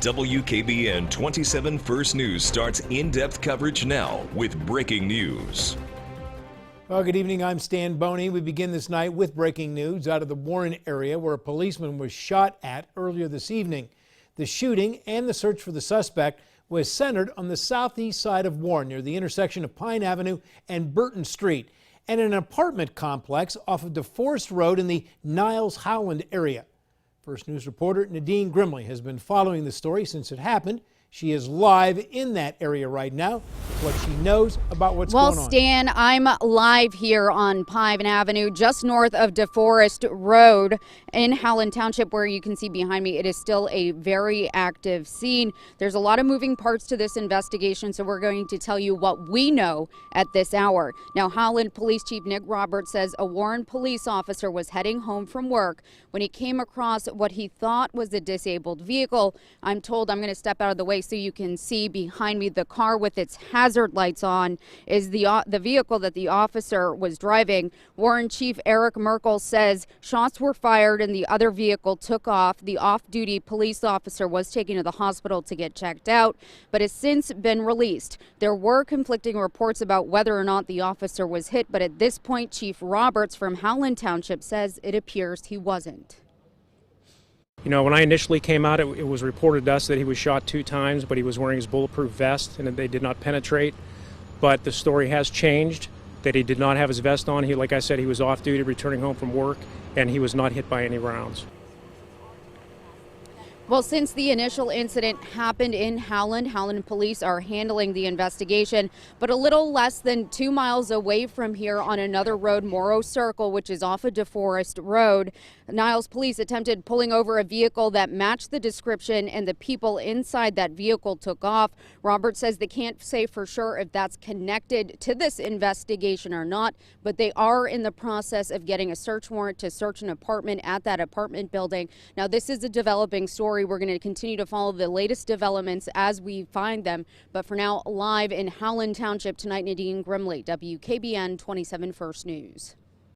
WKBN 27 First News starts in-depth coverage now with breaking news. Well, good evening. I'm Stan Boney. We begin this night with breaking news out of the Warren area where a policeman was shot at earlier this evening. The shooting and the search for the suspect was centered on the southeast side of Warren near the intersection of Pine Avenue and Burton Street and an apartment complex off of DeForest Road in the Niles Howland area. First News reporter Nadine Grimley has been following the story since it happened. She is live in that area right now with what she knows about what's going on. Well, Stan, I'm live here on Pine Avenue, just north of DeForest Road in Howland Township, where you can see behind me it is still a very active scene. There's a lot of moving parts to this investigation, so we're going to tell you what we know at this hour. Now, Howland Police Chief Nick Roberts says a Warren police officer was heading home from work when he came across what he thought was a disabled vehicle. I'm told I'm going to step out of the way so you can see behind me the car with its hazard lights on is the vehicle that the officer was driving. Warren Chief Eric Merkel says shots were fired and the other vehicle took off. The off-duty police officer was taken to the hospital to get checked out, but has since been released. There were conflicting reports about whether or not the officer was hit, but at this point, Chief Roberts from Howland Township says it appears he wasn't. You know, when I initially came out, it was reported to us that he was shot 2 times, but he was wearing his bulletproof vest and they did not penetrate. But the story has changed, that he did not have his vest on. Like I said, he was off duty, returning home from work, and he was not hit by any rounds. Well, since the initial incident happened in Howland, Howland police are handling the investigation, but a little less than 2 miles away from here on another road, Morrow Circle, which is off of DeForest Road, Niles police attempted pulling over a vehicle that matched the description, and the people inside that vehicle took off. Roberts says they can't say for sure if that's connected to this investigation or not, but they are in the process of getting a search warrant to search an apartment at that apartment building. Now, this is a developing story. We're going to continue to follow the latest developments as we find them. But for now, live in Howland Township tonight, Nadine Grimley, WKBN 27 First News.